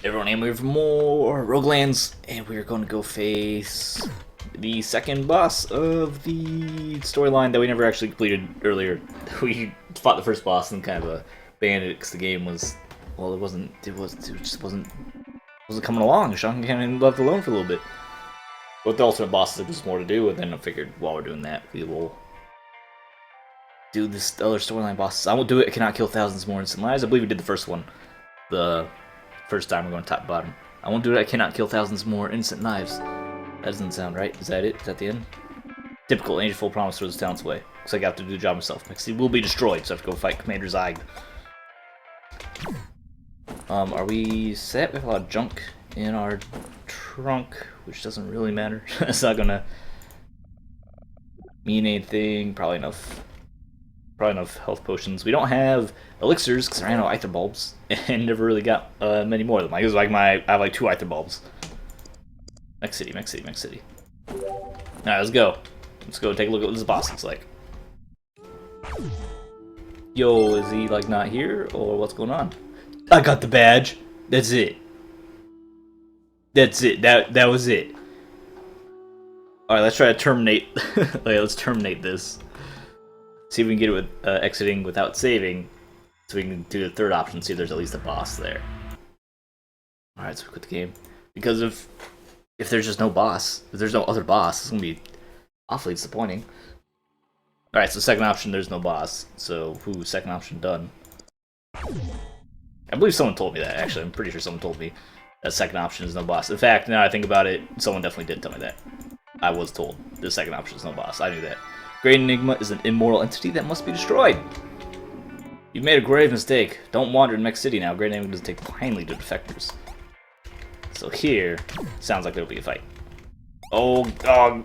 Everyone, I'm here for more Roguelands, and we're going to go face the second boss of the storyline that we never actually completed earlier. We fought the first boss and kind of abandoned it because the game was, well, it just wasn't coming along. Sean kind of left alone for a little bit. But the ultimate boss, there was more to do, and then I figured while we're doing that, we will do this other storyline bosses. I won't do it. I cannot kill thousands more instant lives. I believe we did the first one. The first time we're going top to bottom. I won't do it. I cannot kill thousands more instant knives. That doesn't sound right. Is that it? Is that the end? Typical. Angel full promise throws the talents away. Looks like I have to do the job myself. He will be destroyed, so I have to go fight Commander Zeig. Are we set? We have a lot of junk in our trunk, which doesn't really matter. It's not gonna mean anything. Probably enough health potions. We don't have elixirs because I ran out of ether bulbs and never really got many more of them. I have like 2 ether bulbs. Next city. Alright, let's go. Let's go take a look at what this boss looks like. Yo, is he like not here or what's going on? I got the badge. That's it. That was it. Alright, let's try to terminate. Let's terminate this. See if we can get it with exiting without saving, so we can do the third option, see if there's at least a boss there. Alright, so we quit the game. Because if there's just no boss, if there's no other boss, it's going to be awfully disappointing. Alright, so second option, there's no boss. So, second option done. I believe someone told me that, actually. I'm pretty sure someone told me that second option is no boss. In fact, now I think about it, someone definitely did tell me that. I was told the second option is no boss. I knew that. Great Enigma is an immoral entity that must be destroyed. You've made a grave mistake. Don't wander in Mech City now. Great Enigma doesn't take kindly to defectors. So here, sounds like there'll be a fight. Oh,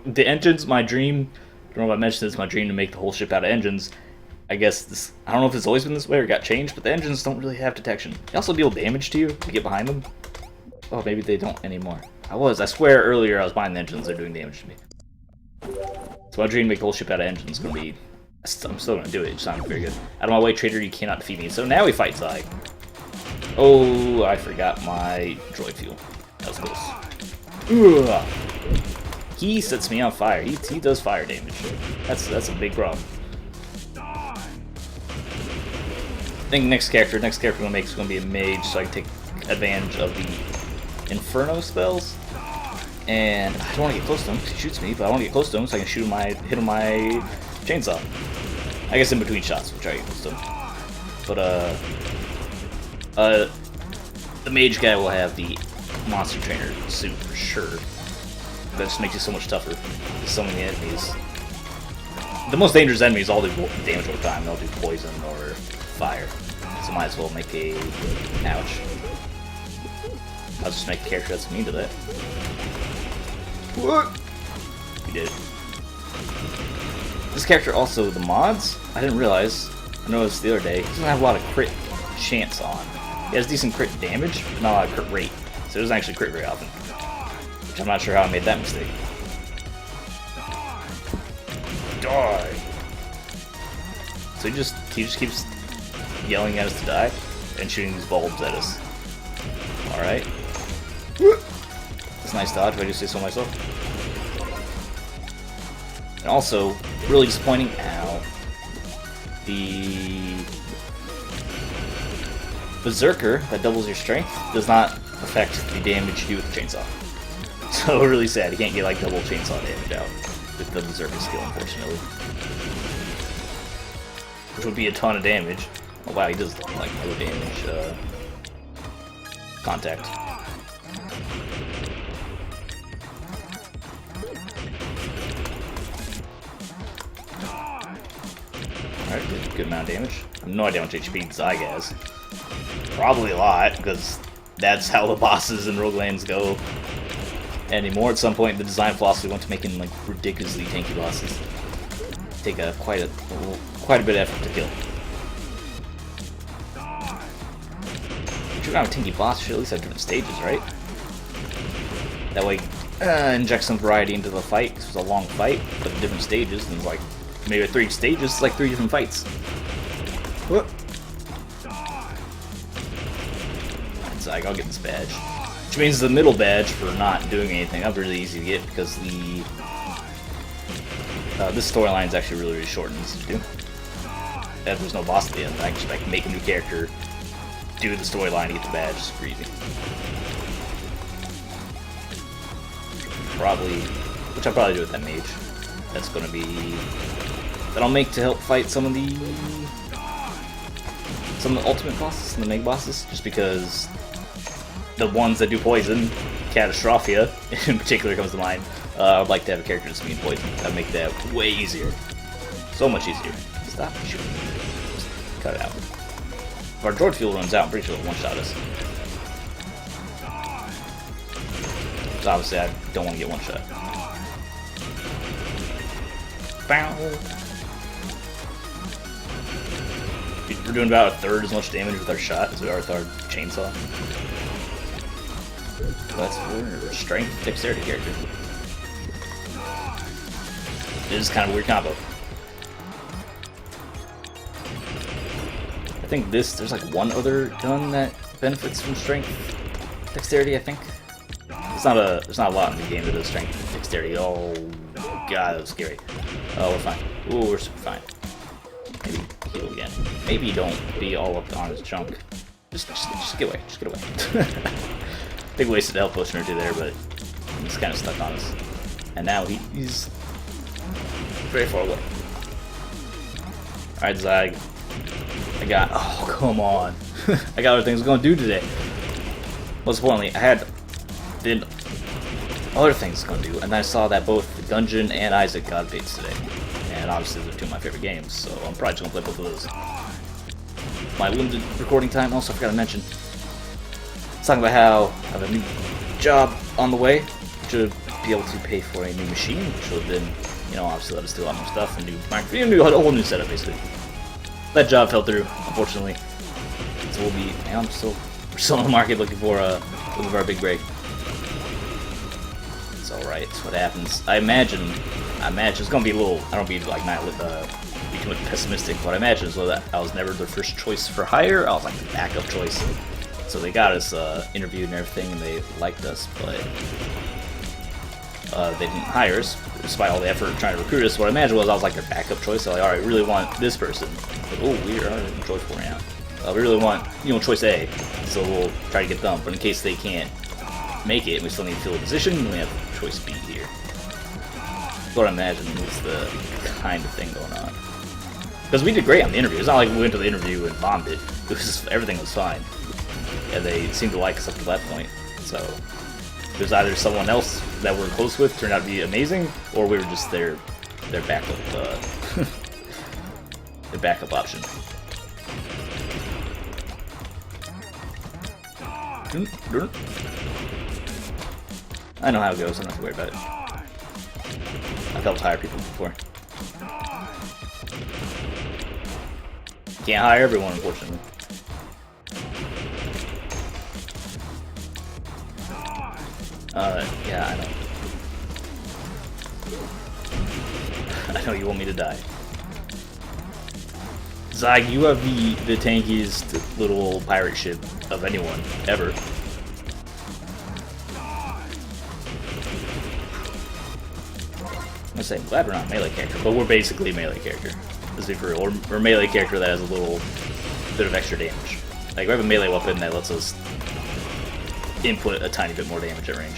the engines, my dream. I don't know if I mentioned this, my dream to make the whole ship out of engines. I guess this, I don't know if it's always been this way or got changed, but the engines don't really have detection. They also deal damage to you if you get behind them. Oh, maybe they don't anymore. I swear earlier I was behind the engines, they're doing damage to me. So my dream to make the whole ship out of engines is going to be... I'm still going to do it, it's not very good. Out of my way, traitor, you cannot defeat me. So now we fight Zeig. Oh, I forgot my droid fuel. That was close. Ugh. He sets me on fire. He does fire damage. That's a big problem. I think next character I'm going to make is going to be a mage, so I can take advantage of the Inferno spells. And I don't want to get close to him because he shoots me, but I want to get close to him so I can hit him with my chainsaw. I guess in between shots we'll try to get close to him. But the mage guy will have the monster trainer suit for sure. That just makes it so much tougher. There's so many enemies. The most dangerous enemies all do damage over time. They'll do poison or fire. So might as well make a ouch. I'll just make a character that's immune to that. What? We did it. This character also, the mods, I didn't realize, I noticed the other day, he doesn't have a lot of crit chance on. He has decent crit damage, but not a lot of crit rate. So he doesn't actually crit very often. Which I'm not sure how I made that mistake. Die! So he just keeps yelling at us to die and shooting these bulbs at us. Alright. That's a nice dodge, if I do say so myself. And also, really disappointing, ow, the Berserker that doubles your strength does not affect the damage you do with the chainsaw. So really sad, you can't get like double chainsaw damage out with the Berserker skill, unfortunately. Which would be a ton of damage. Oh wow, he does like no damage, contact. Alright, good amount of damage. I have no idea how much HP Zeig has. Probably a lot, because that's how the bosses in Roguelands go. Anymore, at some point, the design philosophy went to making like ridiculously tanky bosses. Take quite a bit of effort to kill. If you're gonna have a tanky boss, you should at least have different stages, right? That way, inject some variety into the fight, because it's a long fight, but different stages, and like maybe 3 stages, it's like 3 different fights. What? Zeig, I'll get this badge. Which means the middle badge for not doing anything, that's really easy to get because the this storyline is actually really short and easy to do. If there's no boss at the end, I can just like make a new character, do the storyline, get the badge, super easy. Which I'll probably do with that mage. That's gonna be that I'll make to help fight some of the ultimate bosses, some of the mega bosses, just because the ones that do poison, Catastrophia in particular comes to mind. I'd like to have a character that's immune to poison. That'd make that way easier. So much easier. Stop shooting. Just cut it out. If our Droid fuel runs out, I'm pretty sure it'll one-shot us. So obviously I don't want to get one-shot. We're doing about a third as much damage with our shot as we are with our chainsaw. That's for strength, dexterity character. It is kind of a weird combo. I think there's like one other gun that benefits from strength, dexterity. I think there's not a lot in the game that does strength, dexterity. Oh god, that was scary. Oh, we're fine. Ooh, we're super fine. Maybe heal again. Maybe don't be all up on his junk. Just get away. Just get away. Big wasted health potion or two there, but he's kind of stuck on us. And now he's very far away. Alright, Zeig. Oh, come on. I got other things I'm going to do today. Most importantly, I had other things I'm going to do, and I saw that both Gungeon and Isaac got updates today. And obviously they're two of my favorite games, so I'm probably just going to play both of those. My limited recording time, also I forgot to mention. It's talking about how I have a new job on the way to be able to pay for a new machine, which would then, you know, obviously let us do a lot more stuff, a whole new setup basically. That job fell through, unfortunately. So we're still in the market looking for our big break. It's alright, it's what happens. I imagine it's gonna be a little, I don't be like not be too much pessimistic, but I imagine so that I was never their first choice for hire, I was like the backup choice. So they got us interviewed and everything, and they liked us, but they didn't hire us, despite all the effort trying to recruit us. What I imagined was I was like their backup choice. So like, alright, we really want this person. Like, oh, we are in choice 4 now. We really want, choice A, so we'll try to get them. But in case they can't make it, we still need to fill a position, we have choice B here. That's what I imagine is the kind of thing going on. Because we did great on the interview. It's not like we went to the interview and bombed it. Everything was fine. Yeah, they seemed to like us up to that point. So there's either someone else that we're close with turned out to be amazing, or we were just their backup their backup option. I know how it goes. I'm not worried about it. I've helped hire people before. Can't hire everyone, unfortunately. Yeah, I know. I know you want me to die. Zeig, you have the tankiest little pirate ship of anyone, ever. I'm gonna say, I'm glad we're not a melee character, but we're basically a melee character. Let's be for real. We're a melee character that has a little bit of extra damage. Like, we have a melee weapon that lets us input a tiny bit more damage at range.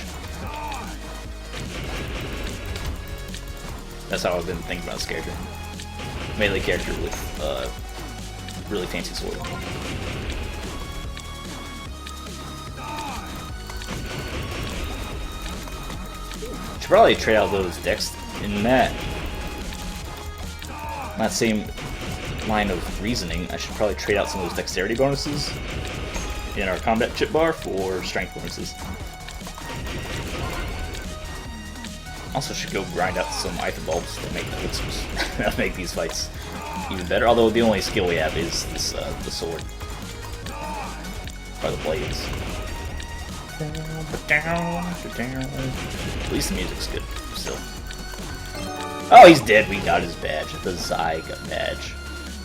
That's how I've been thinking about this character. Melee character with really fancy sword. Should probably trade out those dex in that same line of reasoning. I should probably trade out some of those dexterity bonuses in our combat chip bar for strength bonuses. Also should go grind out some ether bulbs to make that make these fights even better. Although the only skill we have is this the sword or the blades. At least the music's good still. Oh, he's dead. We got his badge. The Zeig badge.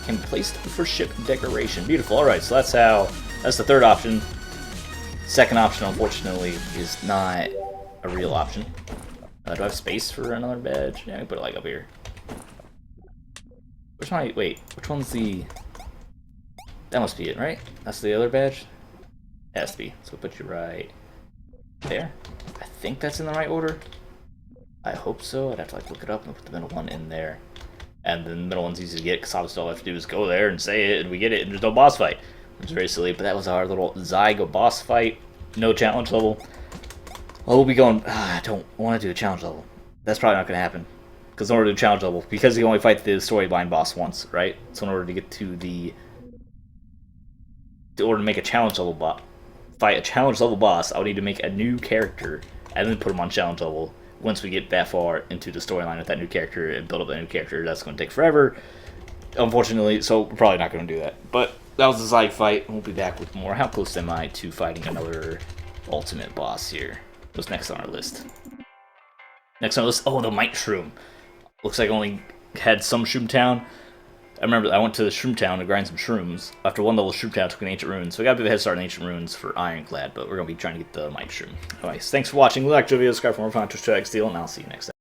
Can be placed for ship decoration. Beautiful. Alright, so that's the third option. Second option, unfortunately, is not a real option. Do I have space for another badge? Yeah, I can put it like up here. Where's my... Wait, which one's the... That must be it, right? That's the other badge? It has to be. So we'll put you right there. I think that's in the right order. I hope so. I'd have to like look it up and put the middle one in there. And then the middle one's easy to get because obviously all I have to do is go there and say it and we get it and there's no boss fight. Which is very silly, but that was our little Zeig boss fight. No challenge level. Well, we'll be going... I don't want to do a challenge level. That's probably not going to happen. Because in order to do a challenge level, because you only fight the storyline boss once, right? So in order to get to the... In order to make a challenge level boss, fight a challenge level boss, I would need to make a new character and then put him on challenge level. Once we get that far into the storyline with that new character and build up that new character, that's going to take forever, unfortunately, so we're probably not going to do that. But that was the Zeig fight, and we'll be back with more. How close am I to fighting another ultimate boss here? What's next on our list? Next on our list, oh, the Might Shroom. Looks like I only had some Shroom Town. I remember I went to the Shroom Town to grind some shrooms. After one level, Shroom Town took an Ancient Ruins, so we got a bit of a head start in Ancient Ruins for Ironclad, but we're going to be trying to get the Might Shroom. Anyways, thanks for watching. Like the video, subscribe for more fun, Twitch, Steel, and I'll see you next time.